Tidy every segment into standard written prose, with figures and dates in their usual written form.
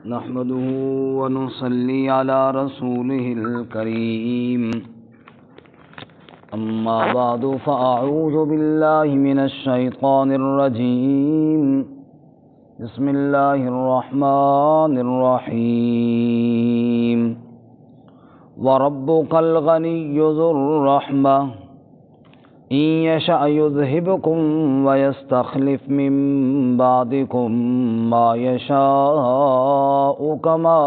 نحمده ونصلي على رسوله الكريم أما بعد فأعوذ بالله من الشيطان الرجيم بسم الله الرحمن الرحيم وربك الغني ذو الرحمة إن يشأ يذهبكم ويستخلف من بعدكم ما يشاء كما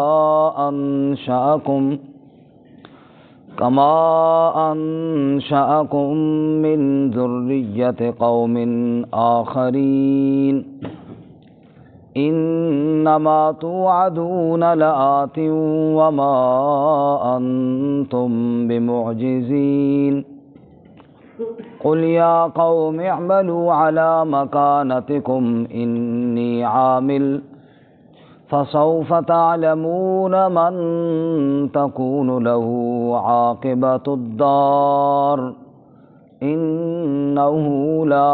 أنشأكم من ذرية قوم آخرين إنما توعدون لآت وما أنتم بمعجزين قل يا قوم اعملوا على مكانتكم إني عامل فسوف تعلمون من تكون له عاقبة الدار إنه لا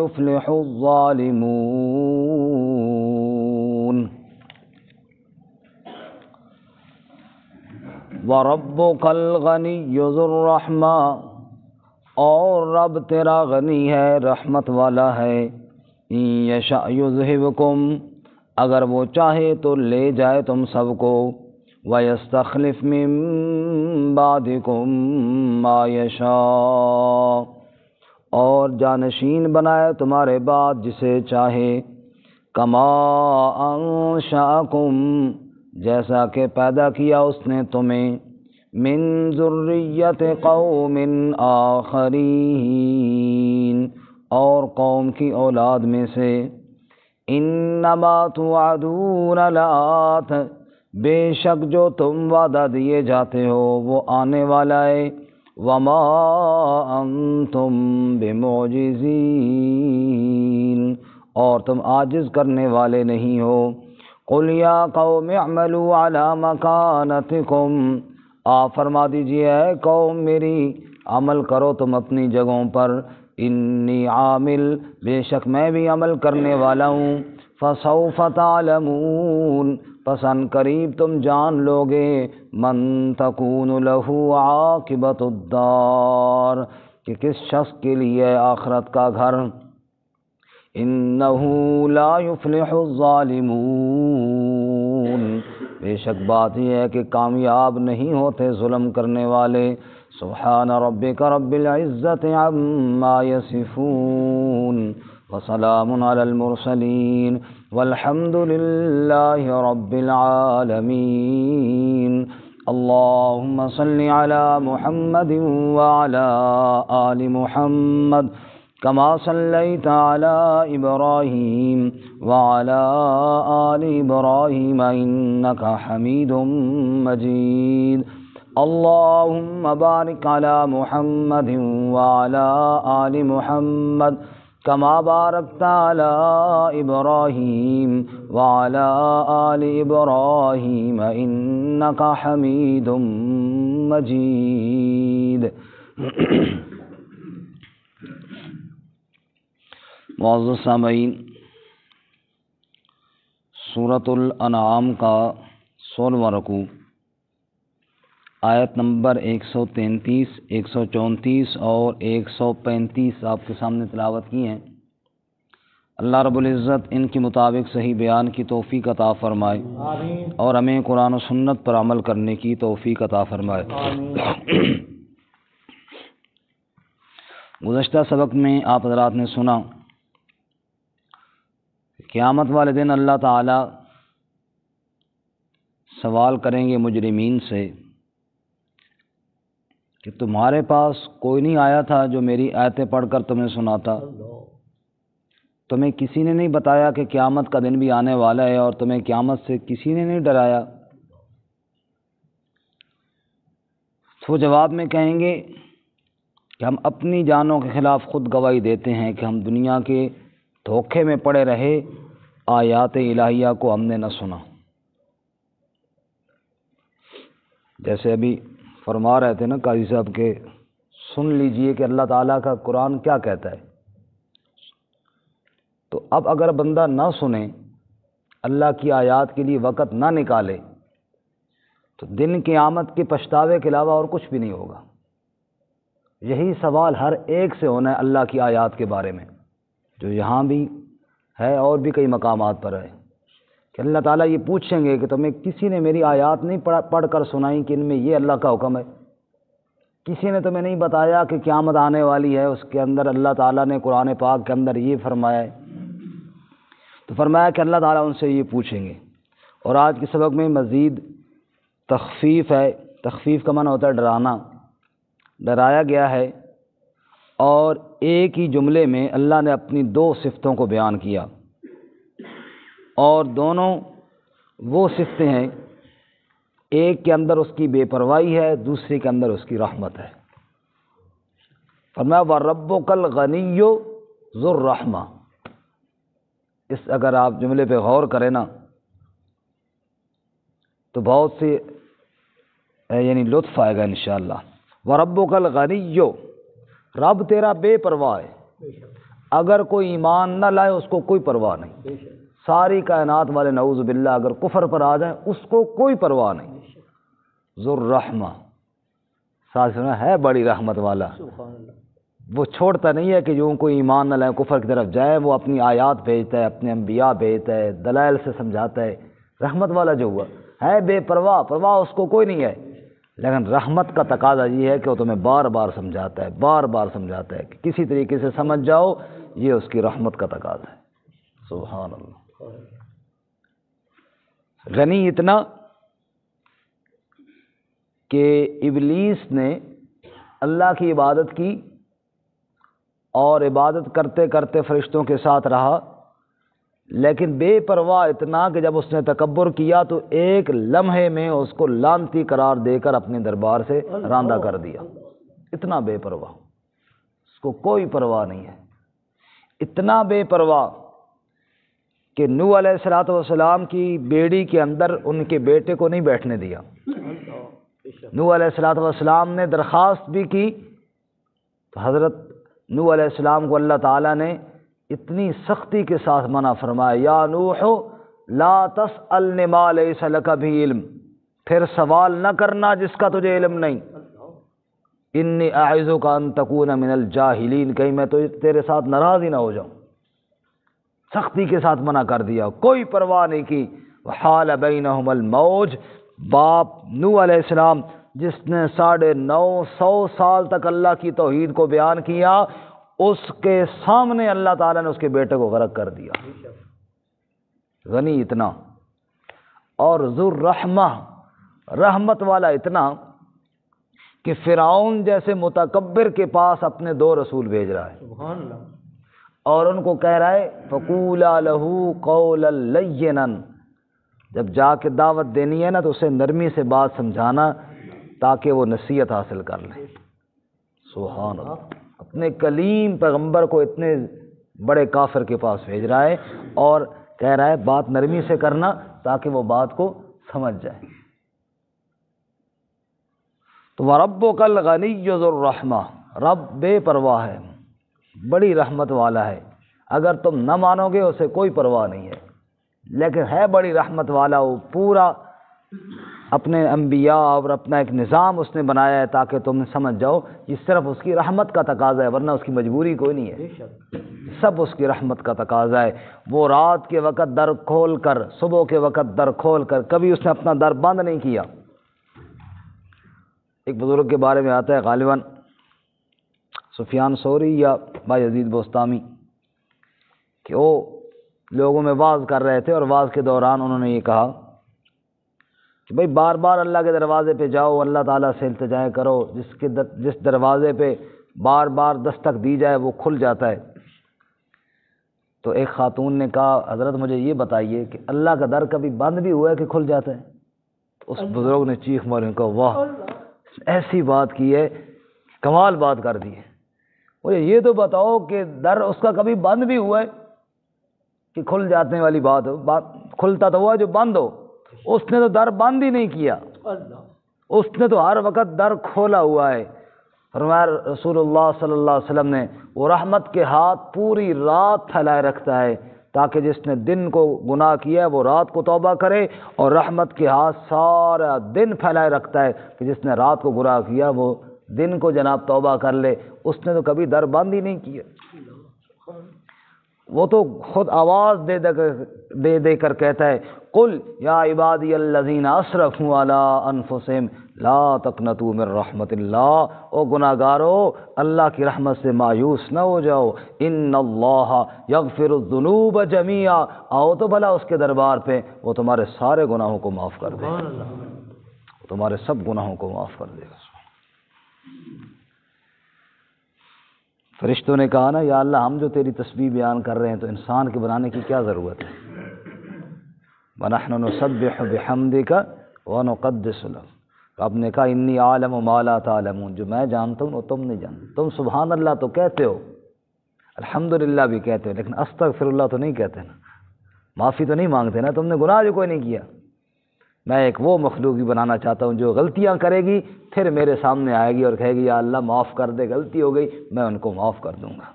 يفلح الظالمون وَرَبُّكَ الْغَنِيُّ ذُو الرَّحْمَةِ اور رب تیرا غنی ہے، رحمت والا ہے۔ إِن يَشَأْ يُذْهِبْكُمْ اگر وہ چاہے تو لے جائے تم سب کو، وَيَسْتَخْلِفْ مِن بَعْدِكُم مَّا يَشَاءُ اور جانشین بنائے تمہارے بعد جسے چاہے، کما انشأکم جیسا کہ پیدا کیا اس نے تمہیں، من ذریت قوم آخرین اور قوم کی اولاد میں سے، انما توعدون لآت بے شک جو تم وعدہ دیے جاتے ہو وہ آنے والا ہے، وما انتم بمعجزین اور تم عاجز کرنے والے نہیں ہو۔ قل یا قوم اعملوا علی مکانتکم آپ فرما دیجئے اے قوم میری عمل کرو تم اپنی جگہوں پر، انی عامل بے شک میں بھی عمل کرنے والا ہوں، فسوف تعلمون پس ان قریب تم جان لوگے، من تکون لہ عاقبۃ الدار کہ کس شخص کے لیے آخرت کا گھر، انہ لا یفلح الظالمون بے شک بات یہ ہے کہ کامیاب نہیں ہوتے ظلم کرنے والے۔ سبحان ربک رب العزت عما یصفون وسلام علی المرسلین والحمد للہ رب العالمین۔ اللہم صل علی محمد وعلی آل محمد كما صليت على إبراهيم وعلى آل إبراهيم إنك حميد مجيد اللهم بارك على محمد وعلى آل محمد كما باركت على إبراهيم وعلى آل إبراهيم إنك حميد مجيد۔ معزز سامعین، سورۃ الانعام کا 16واں رکوع آیت نمبر 133، 134 اور 135 آپ کے سامنے تلاوت کی ہیں۔ اللہ رب العزت ان کے مطابق صحیح بیان کی توفیق عطا فرمائے اور ہمیں قرآن و سنت پر عمل کرنے کی توفیق عطا فرمائے۔ گزشتہ سبق میں آپ حضرات نے سنا قیامت والے دن اللہ تعالی سوال کریں گے مجرمین سے کہ تمہارے پاس کوئی نہیں آیا تھا جو میری آیتیں پڑھ کر تمہیں سناتا، تمہیں کسی نے نہیں بتایا کہ قیامت کا دن بھی آنے والا ہے اور تمہیں قیامت سے کسی نے نہیں ڈرایا؟ تو جواب میں کہیں گے کہ ہم اپنی جانوں کے خلاف خود گواہی دیتے ہیں کہ ہم دنیا کے دھوکے میں پڑے رہے، آیات الہیہ کو ہم نے نہ سنا۔ جیسے ابھی فرما رہے تھے نا قاضی صاحب کہ سن لیجئے کہ اللہ تعالیٰ کا قرآن کیا کہتا ہے۔ تو اب اگر بندہ نہ سنے اللہ کی آیات کے لیے وقت نہ نکالے تو دن قیامت کے پچھتاوے کے علاوہ اور کچھ بھی نہیں ہوگا۔ یہی سوال ہر ایک سے ہونا ہے اللہ کی آیات کے بارے میں، جو یہاں بھی ہے اور بھی کئی مقامات پر ہے، کہ اللہ تعالیٰ یہ پوچھیں گے کہ تمہیں کسی نے میری آیات نہیں پڑھ کر سنائی کہ ان میں یہ اللہ کا حکم ہے؟ کسی نے تمہیں نہیں بتایا کہ قیامت آنے والی ہے، اس کے اندر اللہ تعالیٰ نے قرآن پاک کے اندر یہ فرمایا ہے؟ تو فرمایا کہ اللہ تعالیٰ ان سے یہ پوچھیں گے۔ اور آج کے سبق میں مزید تخفیف ہے۔ تخفیف کا معنی ہوتا ہے ڈرانا، ڈرایا گیا ہے، اور ایک ہی جملے میں اللہ نے اپنی دو صفتوں کو بیان کیا، اور دونوں وہ صفتیں ہیں، ایک کے اندر اس کی بے پرواہی ہے، دوسری کے اندر اس کی رحمت ہے۔ فرمایا وَرَبُّكَ الْغَنِيُّ ذُو الرَّحْمَةِ۔ اس اگر آپ جملے پہ غور کریں نا تو بہت سی یعنی لطف آئے گا انشاءاللہ۔ وَرَبُّكَ الْغَنِيُّ، رب تیرا بے پرواہ ہے، اگر کوئی ایمان نہ لائے اس کو کوئی پرواہ نہیں۔ ساری کائنات والے نعوذ باللہ اگر کفر پر آ جائیں اس کو کوئی پرواہ نہیں۔ ذو الرحمہ، ساتھ سنا ہے بڑی رحمت والا، وہ چھوڑتا نہیں ہے کہ جو کوئی ایمان نہ لائے کفر کی طرف جائے، وہ اپنی آیات بھیجتا ہے، اپنے انبیاء بھیجتا ہے، دلائل سے سمجھاتا ہے۔ رحمت والا جو ہوا ہے بے پرواہ، پرواہ اس کو کوئی نہیں ہے، لیکن رحمت کا تقاضا یہ ہے کہ وہ تمہیں بار بار سمجھاتا ہے، بار بار سمجھاتا ہے کہ کسی طریقے سے سمجھ جاؤ، یہ اس کی رحمت کا تقاضا ہے۔ سبحان اللہ۔ غنی اتنا کہ ابلیس نے اللہ کی عبادت کی اور عبادت کرتے کرتے فرشتوں کے ساتھ رہا، لیکن بے پرواہ اتنا کہ جب اس نے تکبر کیا تو ایک لمحے میں اس کو لعنتی قرار دے کر اپنے دربار سے راندہ کر دیا۔ اتنا بے پرواہ، اس کو کوئی پرواہ نہیں ہے۔ اتنا بے پرواہ کہ نوح علیہ الصلوۃ والسلام کی بیڑی کے اندر ان کے بیٹے کو نہیں بیٹھنے دیا۔ نوح علیہ الصلوۃ والسلام نے درخواست بھی کی تو حضرت نوح علیہ السلام کو اللہ تعالیٰ نے اتنی سختی کے ساتھ منع فرمایا، یا نوح لا تسألنی ما لیس لک بہ علم، پھر سوال نہ کرنا جس کا تجھے علم نہیں۔ انی اعظک ان تکون من الجاہلین، کہیں میں تو تیرے ساتھ ناراض ہی نہ ہو جاؤں۔ سختی کے ساتھ منع کر دیا، کوئی پرواہ نہیں کی۔ وحال بینہم الموج، باپ نوح علیہ السلام جس نے 950 سال تک اللہ کی توحید کو بیان کیا، اس کے سامنے اللہ تعالیٰ نے اس کے بیٹے کو غرق کر دیا۔ غنی اتنا، اور ذو الرحمہ، رحمت والا اتنا کہ فرعون جیسے متکبر کے پاس اپنے 2 رسول بھیج رہا ہے، سبحان اللہ، اور ان کو کہہ رہا ہے فَقُولَا لَهُ قَوْلًا لَيِّنًا، جب جا کے دعوت دینی ہے نا تو اسے نرمی سے بات سمجھانا تاکہ وہ نصیحت حاصل کر لیں۔ سبحان اللہ، اپنے کلیم پیغمبر کو اتنے بڑے کافر کے پاس بھیج رہا ہے اور کہہ رہا ہے بات نرمی سے کرنا تاکہ وہ بات کو سمجھ جائے۔ تو وَرَبُّكَ الْغَنِيُّ ذُو الرَّحْمَةِ، رب بے پرواہ ہے، بڑی رحمت والا ہے، اگر تم نہ مانو گے اسے کوئی پرواہ نہیں ہے، لیکن ہے بڑی رحمت والا، وہ پورا اپنے انبیاء اور اپنا ایک نظام اس نے بنایا ہے تاکہ تم سمجھ جاؤ یہ صرف اس کی رحمت کا تقاضا ہے، ورنہ اس کی مجبوری کوئی نہیں ہے، سب اس کی رحمت کا تقاضا ہے۔ وہ رات کے وقت در کھول کر، صبح کے وقت در کھول کر، کبھی اس نے اپنا در بند نہیں کیا۔ ایک بزرگ کے بارے میں آتا ہے غالباً سفیان ثوری یا بایزید بوستامی، کہ وہ لوگوں میں واعظ کر رہے تھے اور واعظ کے دوران انہوں نے یہ کہا کہ بھئی بار بار اللہ کے دروازے پہ جاؤ، اللہ تعالیٰ سے التجا کرو، جس دروازے پہ بار بار دستک دی جائے وہ کھل جاتا ہے۔ تو ایک خاتون نے کہا حضرت مجھے یہ بتائیے کہ اللہ کا در کبھی بند بھی ہوا ہے کہ کھل جاتا ہے؟ تو اس بزرگ نے چیخ ماری، کہا واہ ایسی بات کی ہے، کمال بات کر دی ہے، مجھے یہ تو بتاؤ کہ در اس کا کبھی بند بھی ہوا ہے کہ کھل جانے والی بات ہو، کھلتا تو ہوا جو بند ہو، اس نے تو در بند ہی نہیں کیا، اس نے تو ہر وقت در کھولا ہوا ہے۔ فرمایا رسول اللہ صلی اللہ علیہ وسلم نے وہ رحمت کے ہاتھ پوری رات پھیلائے رکھتا ہے تاکہ جس نے دن کو گناہ کیا ہے وہ رات کو توبہ کرے، اور رحمت کے ہاتھ سارا دن پھیلائے رکھتا ہے کہ جس نے رات کو گناہ کیا وہ دن کو جناب توبہ کر لے۔ اس نے تو کبھی در بند ہی نہیں کیا، وہ تو خود آواز دے دے کر کہتا ہے قل یا عبادی الذین اسرفوا علی انفسہم لا تقنطوا من رحمت اللہ، او گناہ گارو اللہ کی رحمت سے مایوس نہ ہو جاؤ، ان اللہ یغفر الذنوب جميعا، آؤ تو بھلا اس کے دربار پہ، وہ تمہارے سارے گناہوں کو معاف کر دے گا، تمہارے سب گناہوں کو معاف کر دے گا۔ فرشتوں نے کہا نا یا اللہ ہم جو تیری تسبیح بیان کر رہے ہیں تو انسان کے بنانے کی کیا ضرورت ہے؟ وَنَحْنُ نُسَبِّحُ بِحَمْدِكَ وَنُقَدِّسُ لَكَ، آپ نے کہا انی عالم ما لا تعلمون، جو میں جانتا ہوں وہ تم نہیں جانتے، تم سبحان اللہ تو کہتے ہو، الحمدللہ بھی کہتے ہو، لیکن استغفر اللہ تو نہیں کہتے نا، معافی تو نہیں مانگتے نا، تم نے گناہ جو کوئی نہیں کیا۔ میں ایک وہ مخلوق بھی بنانا چاہتا ہوں جو غلطیاں کرے گی پھر میرے سامنے آئے گی اور کہے گی یا اللہ معاف کر دے، غلطی ہو گئی، میں ان کو معاف کر دوں گا،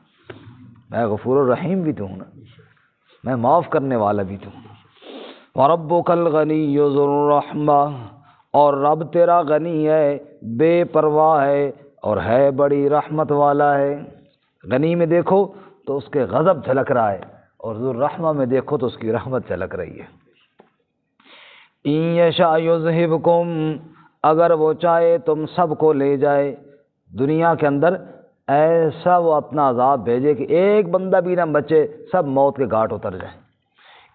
میں غفور الرحیم بھی تو ہوں نا، میں معاف کرنے والا بھی تو ہوں۔ وَرَبُّكَ الْغَنِيُّ ذُو الرَّحْمَةِ، اور رب تیرا غنی ہے، بے پرواہ ہے، اور ہے بڑی رحمت والا ہے۔ غنی میں دیکھو تو اس کے غضب جھلک رہا ہے، اور ذو الرحمہ میں دیکھو تو اس کی رحمت جھلک رہی ہے۔ إِن يَشَأْ يُذْهِبْكُمْ، اگر وہ چاہے تم سب کو لے جائے، دنیا کے اندر ایسا وہ اپنا عذاب بھیجے کہ ایک بندہ بھی نہ بچے، سب موت کے گھاٹ اتر جائیں۔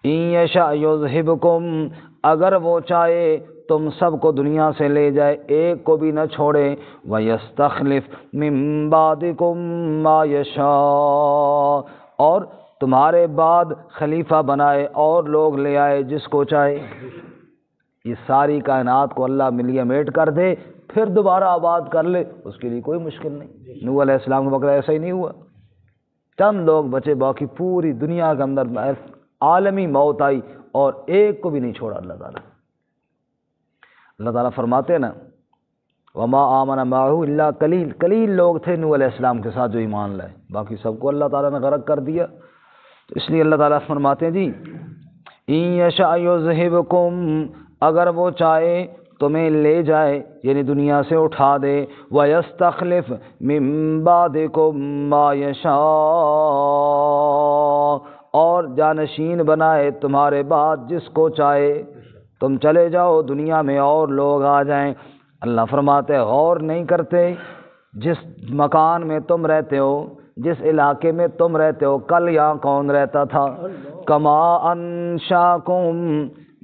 إِن يَشَأْ يُذْهِبْكُمْ، اگر وہ چاہے تم سب کو دنیا سے لے جائے، ایک کو بھی نہ چھوڑے، وَيَسْتَخْلِفْ مِن بَعْدِكُم مَّا يَشَاءُ، اور تمہارے بعد خلیفہ بنائے اور لوگ لے آئے جس کو چاہے۔ یہ ساری کائنات کو اللہ ملیمیٹ کر دے پھر دوبارہ آباد کر لے، اس کے لیے کوئی مشکل نہیں۔ نوح علیہ السلام کے وقت ایسا ہی نہیں ہوا، چند لوگ بچے، باقی پوری دنیا کے اندر عالمی موت آئی اور ایک کو بھی نہیں چھوڑا اللہ تعالیٰ۔ اللہ تعالیٰ فرماتے ہیں نا وما آمن معه الا قلیل لوگ تھے نوح علیہ السلام کے ساتھ جو ایمان لائے، باقی سب کو اللہ تعالیٰ نے غرق کر دیا۔ تو اس لیے اللہ تعالیٰ فرماتے ہیں جی ان یشاء یذہبکم، اگر وہ چاہے تمہیں لے جائے یعنی دنیا سے اٹھا دے، وَيَسْتَخْلِفْ مِن بَعْدِكُم مَّا يَشَاءُ، اور جانشین بنائے تمہارے بعد جس کو چاہے، تم چلے جاؤ دنیا میں اور لوگ آ جائیں۔ اللہ فرماتے غور نہیں کرتے جس مکان میں تم رہتے ہو، جس علاقے میں تم رہتے ہو، کل یہاں کون رہتا تھا؟ کما انشاکم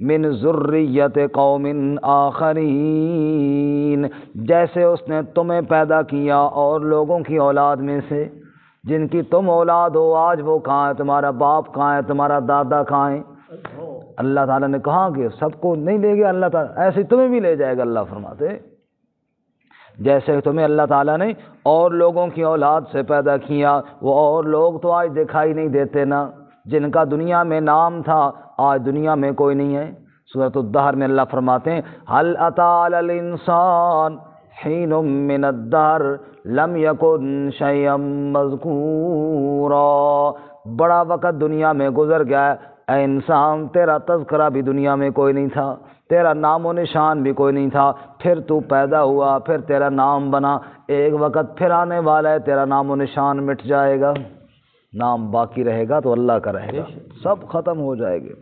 من ذریت قوم آخرین، جیسے اس نے تمہیں پیدا کیا اور لوگوں کی اولاد میں سے جن کی تم اولاد ہو، آج وہ کہاں ہے؟ تمہارا باپ کہاں ہے؟ تمہارا دادا کہاں ہے؟ اللہ تعالیٰ نے کہا کہ سب کو نہیں لے گیا اللہ تعالیٰ، ایسے ہی تمہیں بھی لے جائے گا۔ اللہ فرماتے جیسے تمہیں اللہ تعالیٰ نے اور لوگوں کی اولاد سے پیدا کیا، وہ اور لوگ تو آج دکھائی نہیں دیتے نا، جن کا دنیا میں نام تھا آج دنیا میں کوئی نہیں ہے۔ سورۃ الدہر میں اللہ فرماتے ہیں هل اتى على الانسان حين من الدهر لم يكن شيئا مذکورا، بڑا وقت دنیا میں گزر گیا اے انسان، تیرا تذکرہ بھی دنیا میں کوئی نہیں تھا، تیرا نام و نشان بھی کوئی نہیں تھا، پھر تو پیدا ہوا، پھر تیرا نام بنا، ایک وقت پھر آنے والا ہے تیرا نام و نشان مٹ جائے گا، نام باقی رہے گا تو اللہ کا رہے گا، سب ختم ہو جائے گے۔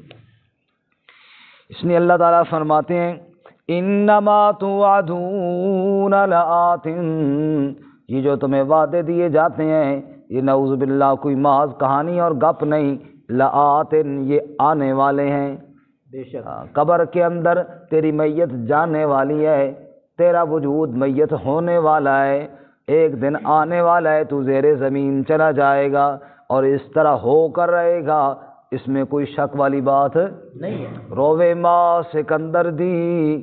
اس لیے اللہ تعالیٰ فرماتے ہیں انما توعدون لآت، یہ جو تمہیں وعدے دیے جاتے ہیں یہ نعوذ باللہ کوئی محض کہانی اور گپ نہیں، لآت یہ آنے والے ہیں۔ بے شک قبر کے اندر تیری میت جانے والی ہے، تیرا وجود میت ہونے والا ہے، ایک دن آنے والا ہے، تو زیر زمین چلا جائے گا اور اس طرح ہو کر رہے گا، اس میں کوئی شک والی بات نہیں ہے۔ روے ماں سکندر دی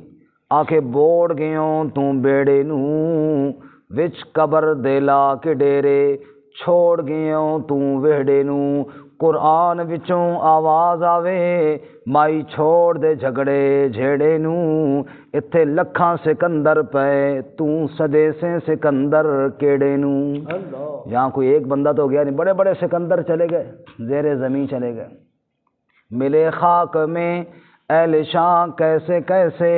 آکھے بوڑ گیوں تو بیڑے نو، وچ قبر دیلا کے ڈیرے چھوڑ گیوں تو وہڑے نو، قرآن وچوں آواز آوے مائی چھوڑ دے جھگڑے جھیڑے نو، اتھے لکھاں سکندر پے تو سدے سے سکندر کیڑے نو۔ یہاں کوئی ایک بندہ تو گیا نہیں، بڑے بڑے سکندر چلے گئے، زیر زمین چلے گئے۔ ملے خاک میں اہل شاں کیسے کیسے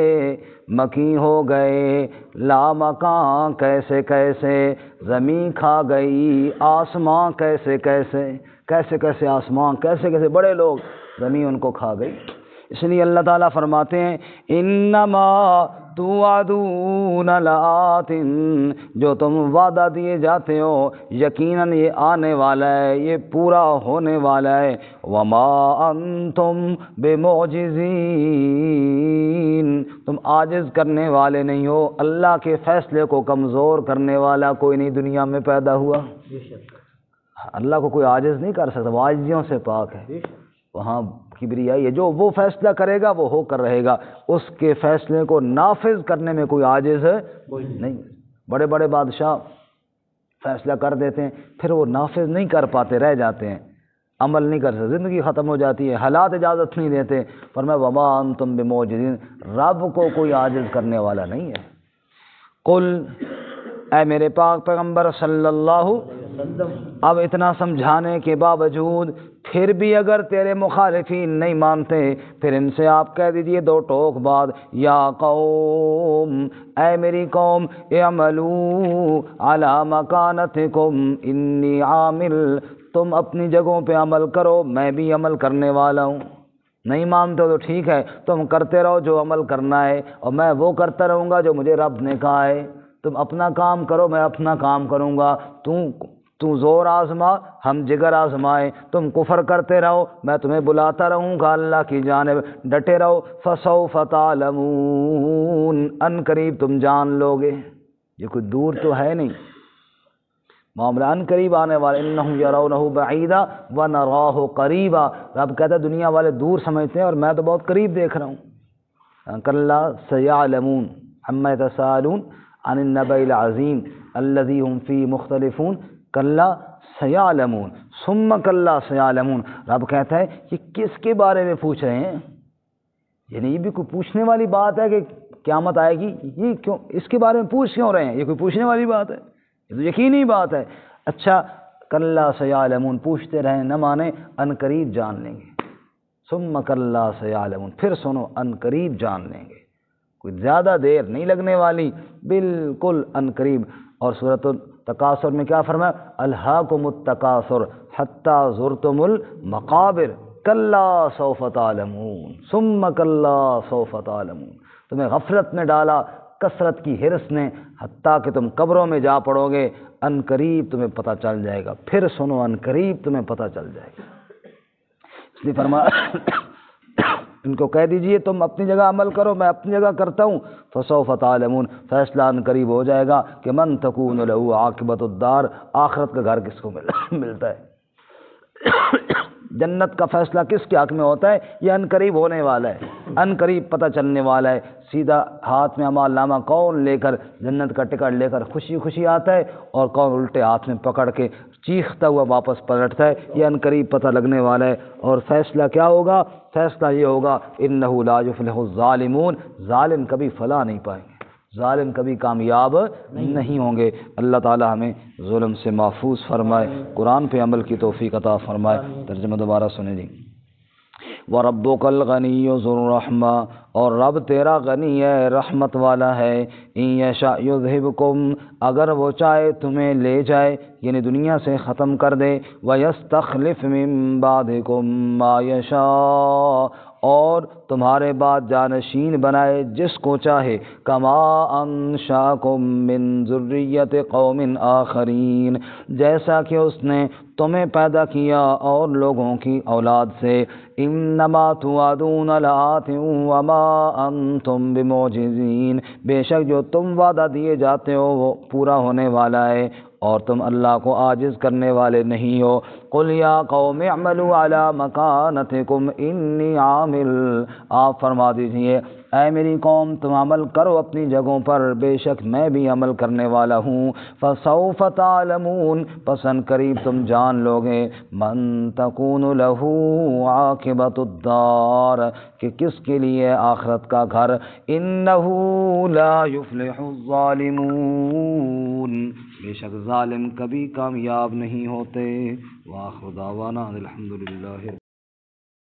مکی ہو گئے لامکاں کیسے کیسے زمین کھا گئی آسماں کیسے کیسے کیسے کیسے آسمان کیسے کیسے بڑے لوگ زمین ان کو کھا گئی۔ اس لیے اللہ تعالیٰ فرماتے ہیں انما توعدون لآت، جو تم وعدہ دیے جاتے ہو یقیناً یہ آنے والا ہے، یہ پورا ہونے والا ہے۔ وما انتم بمعجزین، تم عاجز کرنے والے نہیں ہو، اللہ کے فیصلے کو کمزور کرنے والا کوئی نہیں دنیا میں پیدا ہوا۔ اللہ کو کوئی عاجز نہیں کر سکتا، وہ عاجزیوں سے پاک ہے، وہاں کبریائی ہے۔ جو وہ فیصلہ کرے گا وہ ہو کر رہے گا، اس کے فیصلے کو نافذ کرنے میں کوئی عاجز نہیں۔ بڑے بڑے بادشاہ فیصلہ کر دیتے ہیں، پھر وہ نافذ نہیں کر پاتے، رہ جاتے ہیں، عمل نہیں کر سکتے، زندگی ختم ہو جاتی ہے، حالات اجازت نہیں دیتے۔ فرمایا وما انتم بمعجزین، رب کو کوئی عاجز کرنے والا نہیں ہے۔ قل، اے میرے پاک پیغمبر صلی اللہ اب اتنا سمجھانے کے باوجود پھر بھی اگر تیرے مخالفین نہیں مانتے، پھر ان سے آپ کہہ دیجئے دو ٹوک بعد، یا قوم، اے میری قوم، اعملوا علی مکانتکم انی عامل، تم اپنی جگہوں پہ عمل کرو، میں بھی عمل کرنے والا ہوں۔ نہیں مانتے ہو تو ٹھیک ہے، تم کرتے رہو جو عمل کرنا ہے، اور میں وہ کرتا رہوں گا جو مجھے رب نے کہا ہے۔ تم اپنا کام کرو، میں اپنا کام کروں گا۔ تو زور آزما، ہم جگر آزمائے۔ تم کفر کرتے رہو، میں تمہیں بلاتا رہوں گا اللہ کی جانب، ڈٹے رہو۔ فسوف تعلمون، ان قریب تم جان لوگے۔ یہ کوئی دور تو ہے نہیں، معاملہ ان قریب آنے والا۔ انہم یرونہ بعیدا ونراہ قریبا، رب کہتا ہے دنیا والے دور سمجھتے ہیں اور میں تو بہت قریب دیکھ رہا ہوں۔ کلا سیعلمون عما یتساءلون عن النبأ العظیم الذی هم فیہ مختلفون، کلا سیعلمون ثم کلا سیعلمون۔ رب کہتا ہے یہ کس کے بارے میں پوچھ رہے ہیں؟ یعنی یہ بھی کوئی پوچھنے والی بات ہے کہ قیامت آئے گی؟ یہ کیوں اس کے بارے میں پوچھ کیوں رہے ہیں؟ یہ کوئی پوچھنے والی بات ہے؟ یہ تو یقینی بات ہے۔ اچھا، کلا سیعلمون، پوچھتے رہیں نہ مانے، ان قریب جان لیں گے۔ ثم کلا سیعلمون، پھر سنو، ان قریب جان لیں گے، کوئی زیادہ دیر نہیں لگنے والی، بالکل ان قریب۔ اور سورۃ التکاثر میں کیا فرمایا؟ الہاکم التکاثر حتی زرتم المقابر کلا سوف تعلمون ثم کلا سوف تعلمون۔ تمہیں غفلت میں ڈالا کثرت کی حرص نے، حتیٰ کہ تم قبروں میں جا پڑو گے، ان قریب تمہیں پتہ چل جائے گا۔ پھر سنو، ان قریب تمہیں پتہ چل جائے گا۔ اس لیے فرمایا ان کو کہہ دیجئے تم اپنی جگہ عمل کرو، میں اپنی جگہ کرتا ہوں۔ فسوف تعلمون، فیصلہ ان قریب ہو جائے گا کہ من تکون لہ عاقبۃ الدار، آخرت کا گھر کس کو ملتا ہے، جنت کا فیصلہ کس کے حق میں ہوتا ہے، یہ ان قریب ہونے والا ہے، ان قریب پتہ چلنے والا ہے۔ سیدھا ہاتھ میں اعمال نامہ کون لے کر جنت کا ٹکٹ لے کر خوشی خوشی آتا ہے، اور کون الٹے ہاتھ میں پکڑ کے چیختا ہوا واپس پلٹتا ہے، یہ ان قریب پتہ لگنے والا ہے۔ اور فیصلہ کیا ہوگا؟ فیصلہ یہ ہوگا انہ لا یفلح الظالمون، ظالم کبھی فلاح نہیں پائیں گے، ظالم کبھی کامیاب نہیں ہوں گے۔ اللہ تعالی ہمیں ظلم سے محفوظ فرمائے، قرآن پہ عمل کی توفیق عطا فرمائے۔ ترجمہ دوبارہ سنیں جی۔ وَرَبُّكَ الْغَنِيُّ ذُو الرَّحْمَةِ، اور رب تیرا غنی ہے، رحمت والا ہے۔ إِن يَشَأْ يُذْهِبْكُمْ، اگر وہ چاہے تمہیں لے جائے، یعنی دنیا سے ختم کر دے۔ وَيَسْتَخْلِفْ مِن بَعْدِكُم مَّا يَشَاءُ، اور تمہارے بعد جانشین بنائے جس کو چاہے۔ کما انشاکم من ذریت قوم آخرین، جیسا کہ اس نے تمہیں پیدا کیا اور لوگوں کی اولاد سے۔ انما توعدون لآت وما انتم بمعجزین، بے شک جو تم وعدہ دیے جاتے ہو وہ پورا ہونے والا ہے، اور تم اللہ کو عاجز کرنے والے نہیں ہو۔ قل یا قوم اعملوا علی مکانتکم انی عامل، آپ فرما دیجئے اے میری قوم تم عمل کرو اپنی جگہوں پر، بے شک میں بھی عمل کرنے والا ہوں۔ فسوف تعلمون، پس ان قریب تم جان لوگے، من تکون لہ عاقبۃ الدار، کہ کس کے لیے آخرت کا گھر۔ انہ لا یفلح الظالمون، بے شک ظالم کبھی کامیاب نہیں ہوتے۔ وآخر دعوانا الحمدللہ۔